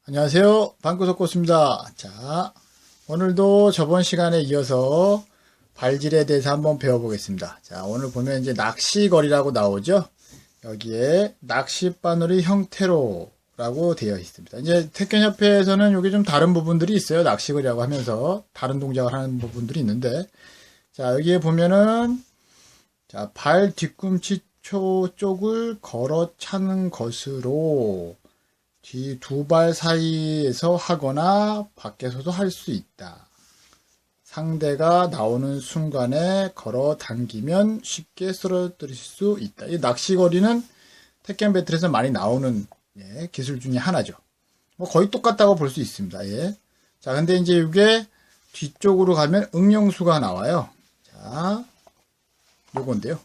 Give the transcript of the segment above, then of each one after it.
안녕하세요. 방구석고수입니다. 자, 오늘도 저번 시간에 이어서 발질에 대해서 한번 배워보겠습니다. 자, 오늘 보면 이제 낚시거리라고 나오죠? 여기에 낚싯바늘의 형태로 라고 되어 있습니다. 이제 태권협회에서는 여기 좀 다른 부분들이 있어요. 낚시거리라고 하면서 다른 동작을 하는 부분들이 있는데, 자, 여기에 보면은, 자, 발 뒤꿈치 쪽을 걸어 차는 것으로 뒤 두 발 사이에서 하거나 밖에서도 할 수 있다. 상대가 나오는 순간에 걸어 당기면 쉽게 쓰러뜨릴 수 있다. 이 낚시거리는 태권 배틀에서 많이 나오는 기술 중에 하나죠. 뭐 거의 똑같다고 볼 수 있습니다. 예. 자, 근데 이제 이게 뒤쪽으로 가면 응용수가 나와요. 자, 요건데요.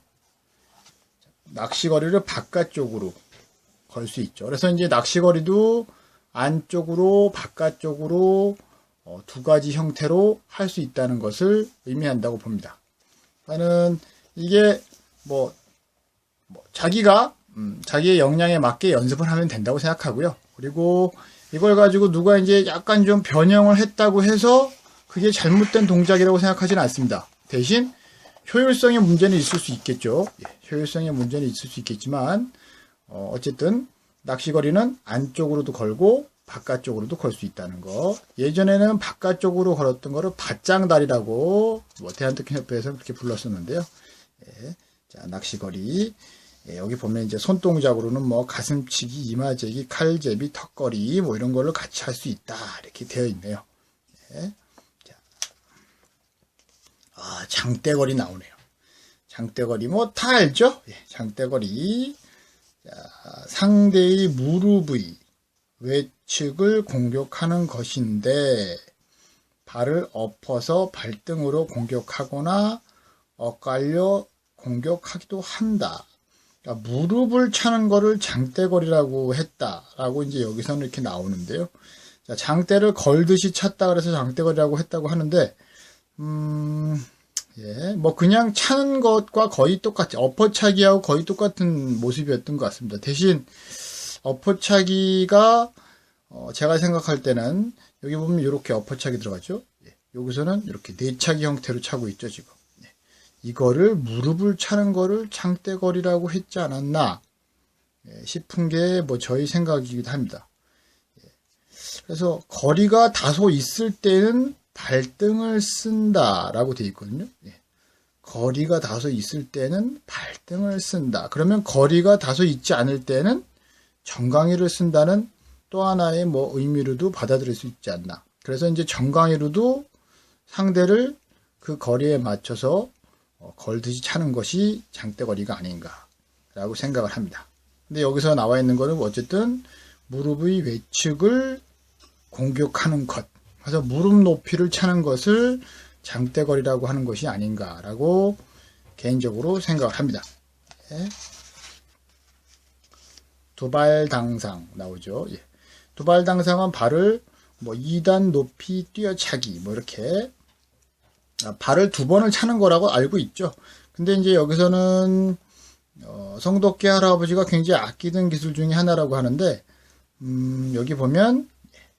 낚시거리를 바깥쪽으로 걸 수 있죠. 그래서 이제 낚시거리도 안쪽으로 바깥쪽으로 두 가지 형태로 할 수 있다는 것을 의미한다고 봅니다. 나는 이게 자기가 자기의 역량에 맞게 연습을 하면 된다고 생각하고요. 그리고 이걸 가지고 누가 이제 약간 좀 변형을 했다고 해서 그게 잘못된 동작이라고 생각하지는 않습니다. 대신 효율성의 문제는 있을 수 있겠죠. 효율성의 문제는 있을 수 있겠지만 어쨌든 낚시거리는 안쪽으로도 걸고 바깥쪽으로도 걸 수 있다는 거. 예전에는 바깥쪽으로 걸었던 거를 밧장다리라고 대한태권협회에서 그렇게 불렀었는데요. 예. 자, 낚시거리. 예, 여기 보면 이제 손동작으로는 가슴치기, 이마제기, 칼제비, 턱걸이 이런 걸로 같이 할 수 있다. 이렇게 되어 있네요. 예. 자. 장대거리 나오네요. 장대거리 다 알죠? 예, 장대거리. 자, 상대의 무릎의 외측을 공격하는 것인데 발을 엎어서 발등으로 공격하거나 엇갈려 공격하기도 한다. 그러니까 무릎을 차는 거를 장대거리라고 했다라고 이제 여기서는 이렇게 나오는데요. 자, 장대를 걸듯이 찼다 그래서 장대거리라고 했다고 하는데 예, 그냥 차는 것과 거의 똑같죠. 엎어차기하고 거의 똑같은 모습이었던 것 같습니다. 대신 엎어차기가 제가 생각할 때는 여기 보면 이렇게 엎어차기 들어가죠. 예, 여기서는 이렇게 내차기 형태로 차고 있죠, 지금. 예, 이거를 무릎을 차는 거를 장대거리라고 했지 않았나 싶은 게 저희 생각이기도 합니다. 예, 그래서 거리가 다소 있을 때는 발등을 쓴다라고 되어 있거든요. 예. 거리가 다소 있을 때는 발등을 쓴다. 그러면 거리가 다소 있지 않을 때는 정강이를 쓴다는 또 하나의 의미로도 받아들일 수 있지 않나. 그래서 이제 정강이로도 상대를 그 거리에 맞춰서 걸듯이 차는 것이 장대거리가 아닌가라고 생각을 합니다. 근데 여기서 나와 있는 거는 어쨌든 무릎의 외측을 공격하는 것. 그래서 무릎 높이를 차는 것을 장대거리라고 하는 것이 아닌가라고 개인적으로 생각을 합니다. 예. 두발당상 나오죠. 예. 두발당상은 발을 2단 높이 뛰어차기 이렇게 발을 두 번을 차는 거라고 알고 있죠. 근데 이제 여기서는 성덕계 할아버지가 굉장히 아끼던 기술 중에 하나라고 하는데 여기 보면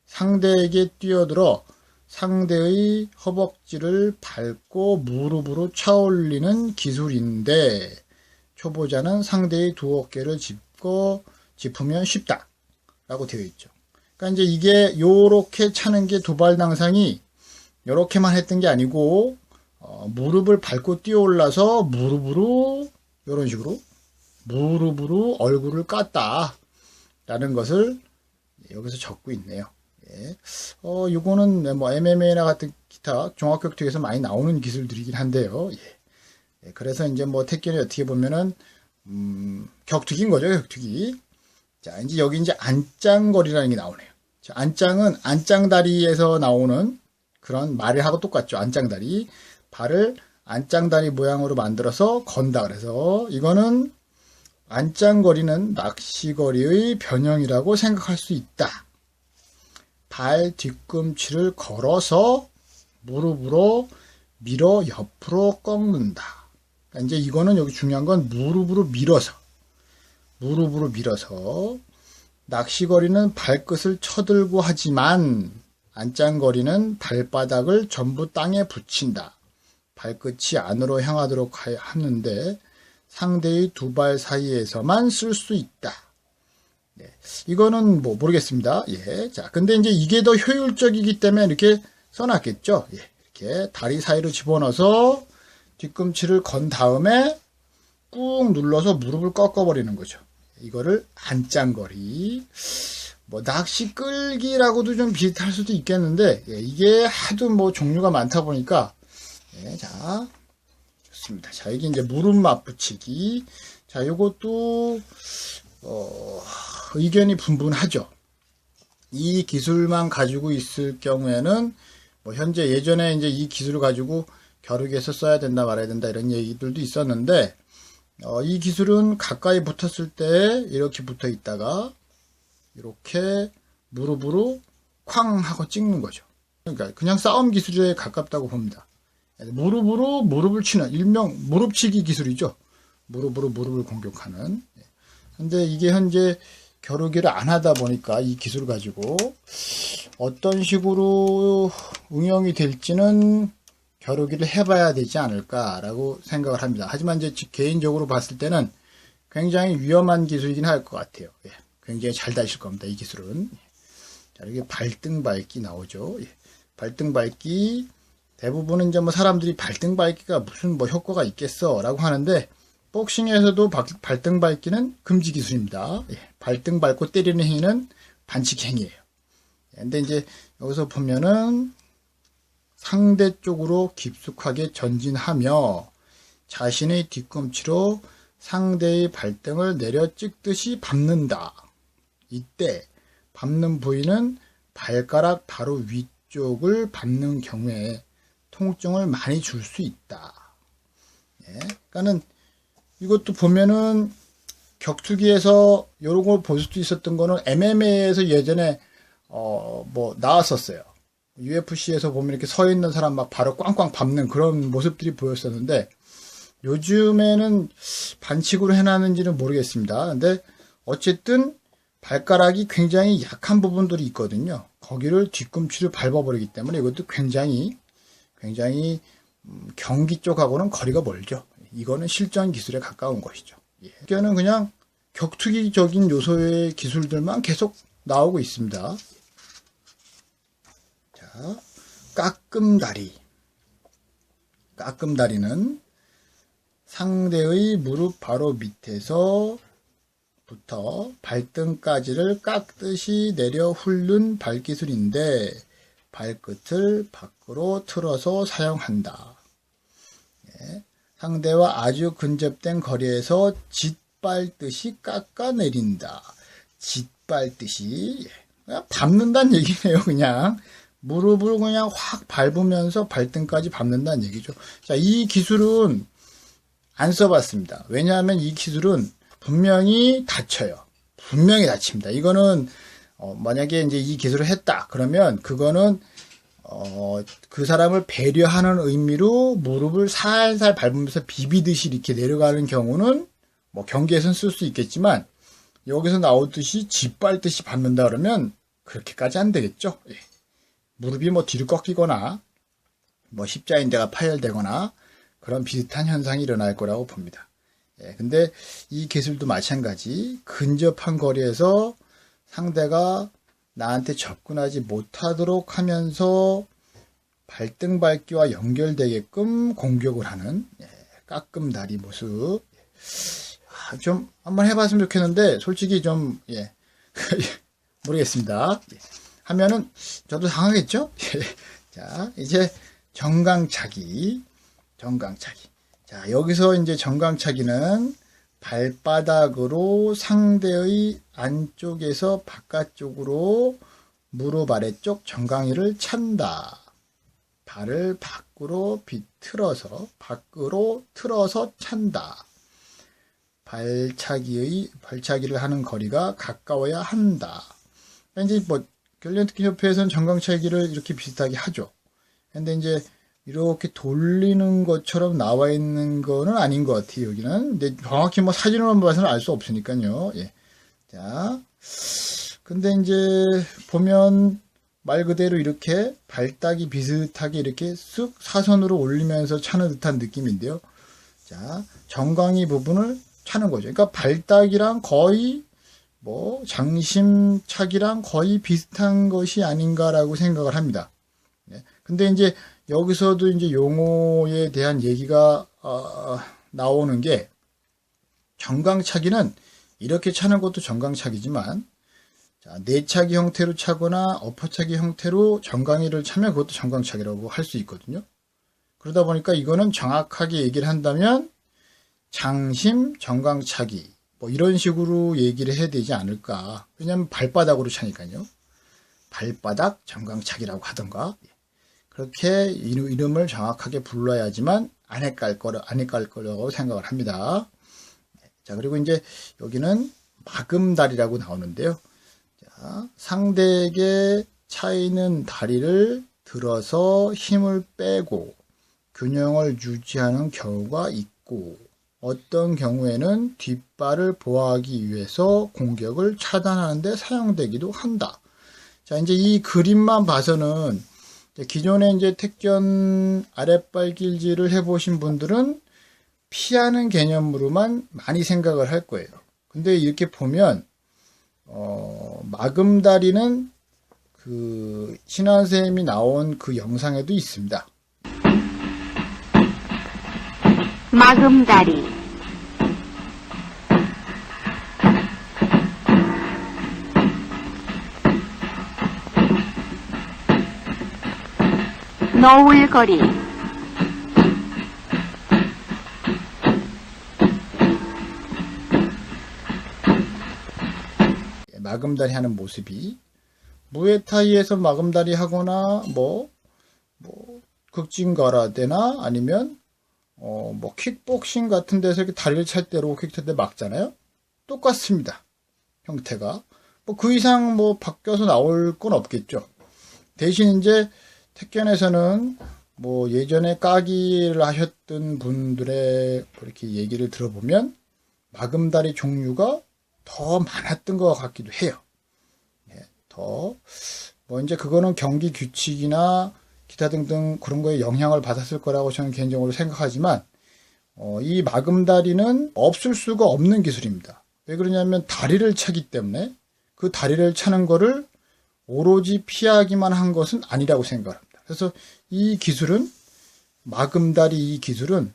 상대에게 뛰어들어 상대의 허벅지를 밟고 무릎으로 차올리는 기술인데 초보자는 상대의 두 어깨를 짚으면 쉽다 라고 되어 있죠. 그러니까 이제 이게 요렇게 차는 게 두발당상이 요렇게만 했던 게 아니고 무릎을 밟고 뛰어올라서 무릎으로 이런 식으로 무릎으로 얼굴을 깠다 라는 것을 여기서 적고 있네요. 예. 요거는 MMA나 같은 기타 종합격투기에서 많이 나오는 기술들이긴 한데요. 예. 예, 그래서 이제 태권이 어떻게 보면은 격투기인 거죠, 격투기. 자, 이제 여기 이제 안짱거리라는 게 나오네요. 자, 안짱은 안짱다리에서 나오는 그런 말하고 똑같죠. 안짱다리. 발을 안짱다리 모양으로 만들어서 건다. 그래서 이거는 안짱거리는 낚시거리의 변형이라고 생각할 수 있다. 발 뒤꿈치를 걸어서 무릎으로 밀어 옆으로 꺾는다. 그러니까 이제 이거는 여기 중요한 건 무릎으로 밀어서 낚시거리는 발끝을 쳐들고 하지만 안짱거리는 발바닥을 전부 땅에 붙인다. 발끝이 안으로 향하도록 하는데 상대의 두 발 사이에서만 쓸 수 있다. 네, 이거는 뭐 모르겠습니다. 예, 자, 근데 이제 이게 더 효율적이기 때문에 이렇게 써놨겠죠. 예, 이렇게 다리 사이로 집어넣어서 뒤꿈치를 건 다음에 꾹 눌러서 무릎을 꺾어버리는 거죠. 이거를 안짱거리. 뭐 낚시 끌기라고도 좀 비슷할 수도 있겠는데, 예, 이게 하도 뭐 종류가 많다 보니까, 예, 자, 좋습니다. 자, 이게 이제 무릎 맞붙이기. 자, 요것도 의견이 분분하죠. 이 기술만 가지고 있을 경우에는 뭐 현재 예전에 이제 이 기술을 가지고 겨루기에서 써야 된다 말아야 된다 이런 얘기들도 있었는데, 이 기술은 가까이 붙었을 때 이렇게 붙어 있다가 이렇게 무릎으로 쾅 하고 찍는 거죠. 그러니까 그냥 싸움 기술에 가깝다고 봅니다. 무릎으로 무릎을 치는 일명 무릎치기 기술이죠. 무릎으로 무릎을 공격하는. 근데 이게 현재 겨루기를 안 하다 보니까 이 기술을 가지고 어떤 식으로 응용이 될지는 겨루기를 해봐야 되지 않을까라고 생각을 합니다. 하지만 이제 개인적으로 봤을 때는 굉장히 위험한 기술이긴 할 것 같아요. 예, 굉장히 잘 다실 겁니다. 이 기술은. 자, 이렇게 발등 밟기 나오죠. 예, 발등 밟기 대부분은 이제 뭐 사람들이 발등 밟기가 무슨 뭐 효과가 있겠어라고 하는데 복싱에서도 발등 밟기는 금지 기술입니다. 예, 발등 밟고 때리는 행위는 반칙 행위예요. 근데 이제 여기서 보면은 상대 쪽으로 깊숙하게 전진하며 자신의 뒤꿈치로 상대의 발등을 내려 찍듯이 밟는다. 이때 밟는 부위는 발가락 바로 위쪽을 밟는 경우에 통증을 많이 줄 수 있다. 예, 그러니까는 이것도 보면은 격투기에서 이런 걸 볼 수도 있었던 거는 MMA에서 예전에 뭐 나왔었어요. UFC에서 보면 이렇게 서 있는 사람 막 바로 꽝꽝 밟는 그런 모습들이 보였었는데 요즘에는 반칙으로 해놨는지는 모르겠습니다. 근데 어쨌든 발가락이 굉장히 약한 부분들이 있거든요. 거기를 뒤꿈치를 밟아버리기 때문에 이것도 굉장히 경기 쪽하고는 거리가 멀죠. 이거는 실전 기술에 가까운 것이죠. 이거는 그냥 격투기적인 요소의 기술들만 계속 나오고 있습니다. 자, 깎음다리. 깎음다리는 상대의 무릎 바로 밑에서부터 발등까지를 깎듯이 내려 훑는 발기술인데 발끝을 밖으로 틀어서 사용한다. 예, 상대와 아주 근접된 거리에서 짓밟듯이 깎아내린다. 짓밟듯이 그냥 밟는다는 얘기네요. 그냥 무릎을 그냥 확 밟으면서 발등까지 밟는다는 얘기죠. 자, 이 기술은 안 써봤습니다. 왜냐하면 이 기술은 분명히 다쳐요. 분명히 다칩니다. 이거는 만약에 이제 이 기술을 했다 그러면 그거는 그 사람을 배려하는 의미로 무릎을 살살 밟으면서 비비듯이 이렇게 내려가는 경우는 뭐 경기에서는 쓸 수 있겠지만 여기서 나오듯이 짓밟듯이 밟는다 그러면 그렇게까지 안 되겠죠. 예. 무릎이 뭐 뒤로 꺾이거나 뭐 십자인대가 파열되거나 그런 비슷한 현상이 일어날 거라고 봅니다. 예, 근데 이 기술도 마찬가지 근접한 거리에서 상대가 나한테 접근하지 못하도록 하면서 발등 밟기와 연결되게끔 공격을 하는 깎음다리 모습. 좀 한번 해봤으면 좋겠는데 솔직히 좀 모르겠습니다. 하면은 저도 당하겠죠? 자, 이제 정강차기. 자, 여기서 이제 정강차기는 발바닥으로 상대의 안쪽에서 바깥쪽으로 무릎 아래쪽 정강이를 찬다. 발을 밖으로 비틀어서 밖으로 틀어서 찬다. 발차기를 하는 거리가 가까워야 한다. 이제 뭐 결련특기협회에서는 정강차기를 이렇게 비슷하게 하죠. 근데 이제 이렇게 돌리는 것처럼 나와 있는 거는 아닌 것 같아요, 여기는. 근데 정확히 뭐 사진으로만 봐서는 알 수 없으니까요. 예. 자, 근데 이제 보면 말 그대로 이렇게 발딱이 비슷하게 이렇게 쓱 사선으로 올리면서 차는 듯한 느낌인데요. 자, 정강이 부분을 차는 거죠. 그러니까 발딱이랑 거의 뭐 장심차기랑 거의 비슷한 것이 아닌가라고 생각을 합니다. 근데 이제 여기서도 이제 용어에 대한 얘기가 나오는 게 정강차기는 이렇게 차는 것도 정강차기지만 자, 내차기 형태로 차거나 엎어차기 형태로 정강이를 차면 그것도 정강차기라고 할 수 있거든요. 그러다 보니까 이거는 정확하게 얘기를 한다면 장심 정강차기 뭐 이런 식으로 얘기를 해야 되지 않을까. 왜냐하면 발바닥으로 차니까요. 발바닥 정강차기라고 하던가 그렇게 이름을 정확하게 불러야지만 안 헷갈릴 거라고 생각을 합니다. 자, 그리고 이제 여기는 마금다리라고 나오는데요. 자, 상대에게 차이는 다리를 들어서 힘을 빼고 균형을 유지하는 경우가 있고 어떤 경우에는 뒷발을 보호하기 위해서 공격을 차단하는 데 사용되기도 한다. 자, 이제 이 그림만 봐서는 기존에 이제 택견 아랫발 길질을 해보신 분들은 피하는 개념으로만 많이 생각을 할 거예요. 근데 이렇게 보면 마금다리는 그 신한 선생님이 나온 그 영상에도 있습니다. 마금다리 너울거리 마금다리 하는 모습이 무에타이에서 마금다리 하거나 뭐 극진가라데나 아니면 뭐 킥복싱 같은 데서 이렇게 다리를 찰 때 로킥 찰 때 막잖아요. 똑같습니다. 형태가 뭐 그 이상 뭐 바뀌어서 나올 건 없겠죠. 대신 이제 택견에서는 뭐 예전에 까기를 하셨던 분들의 이렇게 얘기를 들어보면 마금다리 종류가 더 많았던 것 같기도 해요. 뭐 이제 그거는 경기 규칙이나 기타 등등 그런 거에 영향을 받았을 거라고 저는 개인적으로 생각하지만 이 마금다리는 없을 수가 없는 기술입니다. 왜 그러냐면 다리를 차기 때문에 그 다리를 차는 거를 오로지 피하기만 한 것은 아니라고 생각합니다. 그래서 이 기술은 마금다리 이 기술은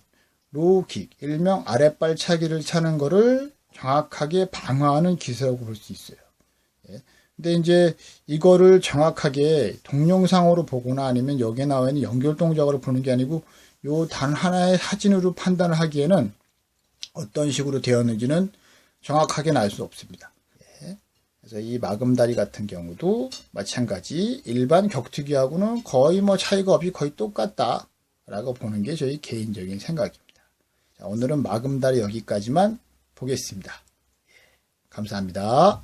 로우킥, 일명 아랫발 차기를 차는 거를 정확하게 방어하는 기술이라고 볼 수 있어요. 근데 이제 이거를 정확하게 동영상으로 보거나 아니면 여기에 나와 있는 연결 동작으로 보는 게 아니고 요 단 하나의 사진으로 판단을 하기에는 어떤 식으로 되었는지는 정확하게는 알 수 없습니다. 그래서 이 마금다리 같은 경우도 마찬가지 일반 격투기하고는 거의 뭐 차이가 없이 거의 똑같다라고 보는 게 저희 개인적인 생각입니다. 자, 오늘은 마금다리 여기까지만 보겠습니다. 감사합니다.